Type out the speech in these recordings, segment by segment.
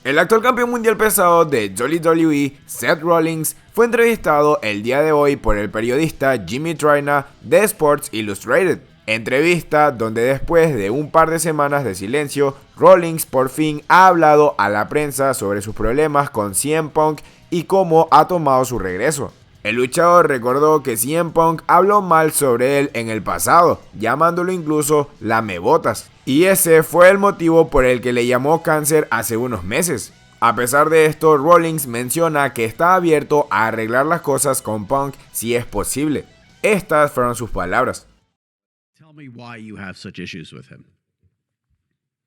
El actual campeón mundial pesado de WWE, Seth Rollins, fue entrevistado el día de hoy por el periodista Jimmy Traina de Sports Illustrated. Entrevista donde después de un par de semanas de silencio, Rollins por fin ha hablado a la prensa sobre sus problemas con CM Punk y cómo ha tomado su regreso. El luchador recordó que CM Punk habló mal sobre él en el pasado, llamándolo incluso lamebotas. Y ese fue el motivo por el que le llamó cáncer hace unos meses. A pesar de esto, Rollins menciona que está abierto a arreglar las cosas con Punk si es posible. Estas fueron sus palabras. Tell me why you have such issues with him.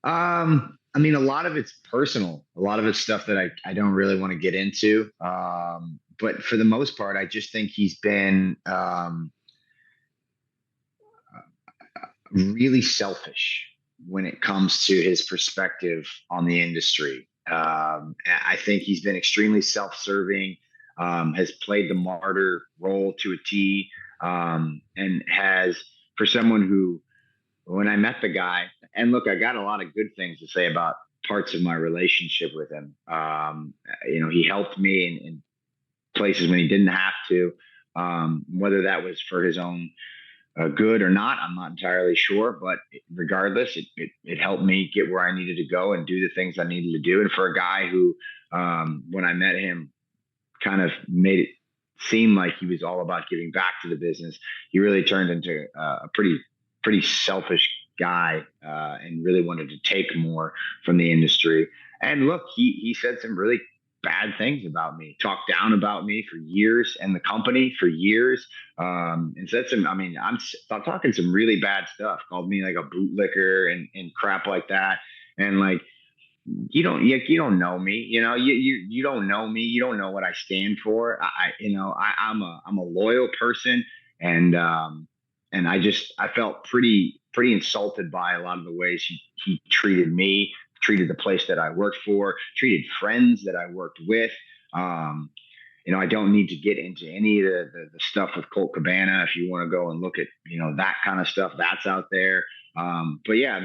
I mean, a lot of it's personal. A lot of it's stuff that I don't really want to get into. But for the most part, I just think he's been really selfish when it comes to his perspective on the industry. I think he's been extremely self-serving, has played the martyr role to a T, and has, for someone who, when I met the guy, and look, I got a lot of good things to say about parts of my relationship with him. He helped me in places when he didn't have to, whether that was for his own good or not, I'm not entirely sure, but regardless, it helped me get where I needed to go and do the things I needed to do. And for a guy who, when I met him, kind of made it seem like he was all about giving back to the business, he really turned into a pretty selfish guy, and really wanted to take more from the industry. And look, he said some really bad things about me, talked down about me for years and the company for years, and said some, I'm talking some really bad stuff, called me like a bootlicker and crap like that. And like, you don't know me, you don't know me. You don't know what I stand for. I'm a loyal person, and I felt pretty insulted by a lot of the ways he treated me, treated the place that I worked for, treated friends that I worked with. I don't need to get into any of the stuff with Colt Cabana. If you want to go and look at, that kind of stuff, that's out there. But yeah,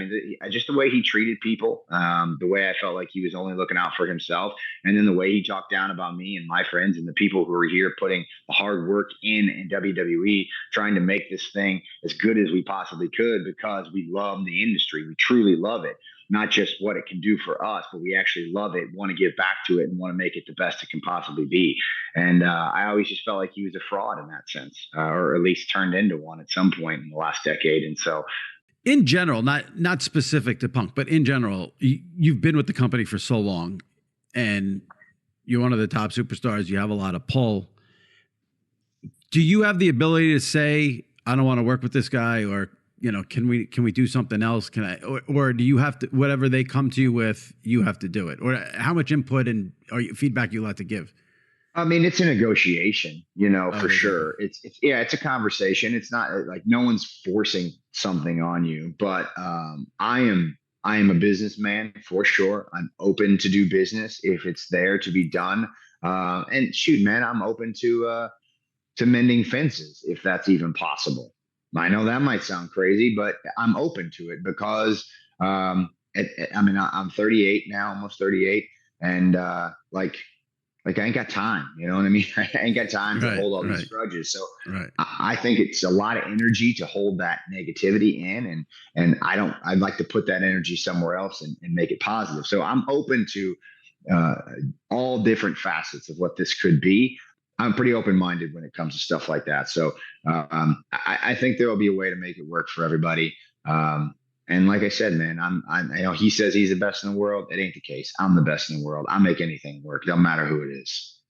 just the way he treated people, the way I felt like he was only looking out for himself, and then the way he talked down about me and my friends and the people who were here putting the hard work in WWE, trying to make this thing as good as we possibly could because we love the industry. We truly love it. Not just what it can do for us, but we actually love it, want to give back to it, and want to make it the best it can possibly be. And I always just felt like he was a fraud in that sense, or at least turned into one at some point in the last decade. And so, in general, not specific to Punk, but in general, you've been with the company for so long, and you're one of the top superstars. You have a lot of pull. Do you have the ability to say, I don't want to work with this guy, or can we do something else? Or do you have to, whatever they come to you with, you have to do it? Or how much input or feedback you like to give? It's a negotiation, for sure. It's a conversation. It's not like no one's forcing something on you, but I am a businessman for sure. I'm open to do business if it's there to be done. And shoot, man, I'm open to mending fences if that's even possible. I know that might sound crazy, but I'm open to it because I'm 38 now, almost 38, and like I ain't got time. You know what I mean? I ain't got time to hold all these grudges. So I think it's a lot of energy to hold that negativity in, and I'd like to put that energy somewhere else and make it positive. So I'm open to all different facets of what this could be. I'm pretty open-minded when it comes to stuff like that. So I think there will be a way to make it work for everybody. And like I said, man, he says he's the best in the world. It ain't the case. I'm the best in the world. I'll make anything work. Don't matter who it is.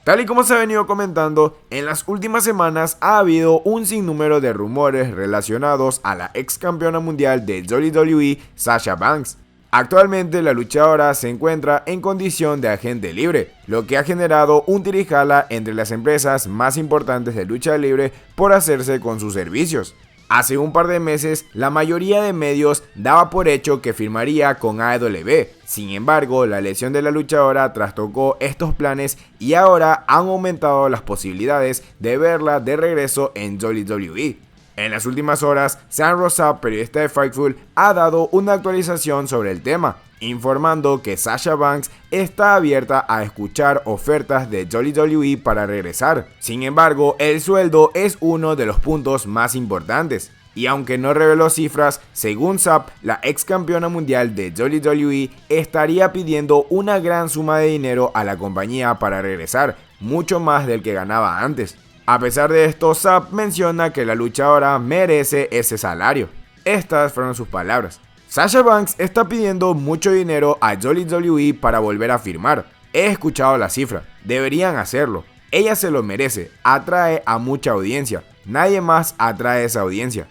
Tal y como se ha venido comentando, en las últimas semanas ha habido un sinnúmero de rumores relacionados a la ex campeona mundial de WWE, Sasha Banks. Actualmente la luchadora se encuentra en condición de agente libre, lo que ha generado un tirijala entre las empresas más importantes de lucha libre por hacerse con sus servicios. Hace un par de meses, la mayoría de medios daba por hecho que firmaría con AEW. Sin embargo, la lesión de la luchadora trastocó estos planes y ahora han aumentado las posibilidades de verla de regreso en WWE. En las últimas horas, Sam Rosa, periodista de Fightful, ha dado una actualización sobre el tema, informando que Sasha Banks está abierta a escuchar ofertas de WWE para regresar. Sin embargo, el sueldo es uno de los puntos más importantes. Y aunque no reveló cifras, según SAP, la ex campeona mundial de WWE estaría pidiendo una gran suma de dinero a la compañía para regresar, mucho más del que ganaba antes. A pesar de esto, SAP menciona que la luchadora merece ese salario. Estas fueron sus palabras. Sasha Banks está pidiendo mucho dinero a WWE para volver a firmar. He escuchado la cifra, deberían hacerlo. Ella se lo merece, atrae a mucha audiencia. Nadie más atrae esa audiencia.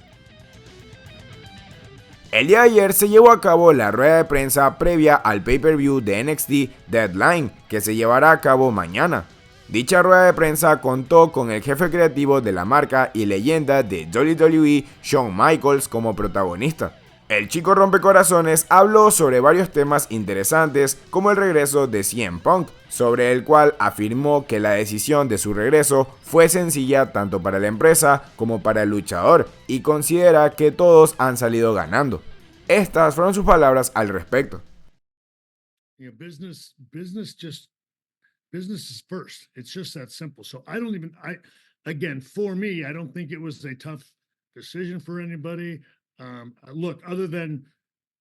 El día de ayer se llevó a cabo la rueda de prensa previa al pay-per-view de NXT Deadline, que se llevará a cabo mañana. Dicha rueda de prensa contó con el jefe creativo de la marca y leyenda de WWE, Shawn Michaels, como protagonista. El chico rompecorazones habló sobre varios temas interesantes como el regreso de CM Punk, sobre el cual afirmó que la decisión de su regreso fue sencilla tanto para la empresa como para el luchador y considera que todos han salido ganando. Estas fueron sus palabras al respecto. Yeah, business is first. It's just that simple. So again, for me, I don't think it was a tough decision for anybody. Look, other than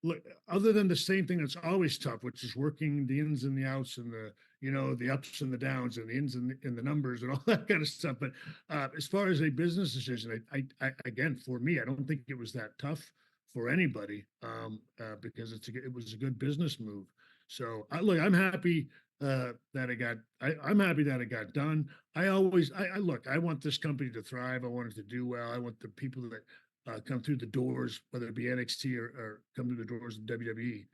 the same thing that's always tough, which is working the ins and the outs and the ups and the downs and the ins and the numbers and all that kind of stuff. But as far as a business decision, I again, for me, I don't think it was that tough for anybody because it was a good business move. So look, I'm happy that it got. I'm happy that it got done. Look. I want this company to thrive. I want it to do well. I want the people that come through the doors, whether it be NXT or come through the doors of WWE.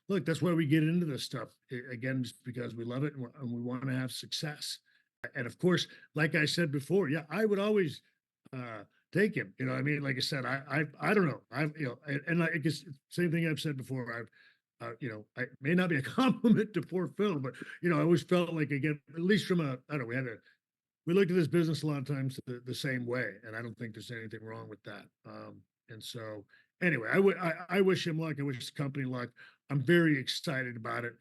Look, that's why we get into this stuff again, just because we love it and we want to have success. And of course, like I said before, yeah, I would always take him. You know, what I mean, like I said, I don't know, and I guess same thing I've said before. It may not be a compliment to poor Phil, but I always felt like again, at least from I don't know, we looked at this business a lot of times the same way, and I don't think there's anything wrong with that. And so, anyway, I wish him luck. I wish the company luck. I'm very excited about it.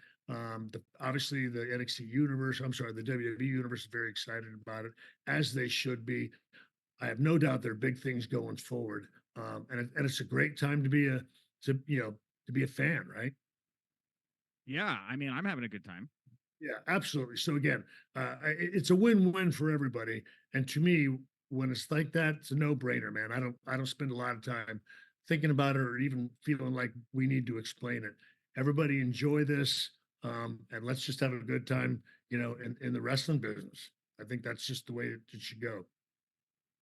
Obviously, the NXT universe, I'm sorry, the WWE universe is very excited about it, as they should be. I have no doubt there are big things going forward, and it's a great time to be a fan, right? Yeah, I mean, I'm having a good time. Yeah, absolutely. So again, it's a win-win for everybody. And to me, when it's like that, it's a no-brainer, man. I don't spend a lot of time thinking about it or even feeling like we need to explain it. Everybody enjoy this, and let's just have a good time, in the wrestling business. I think that's just the way it should go.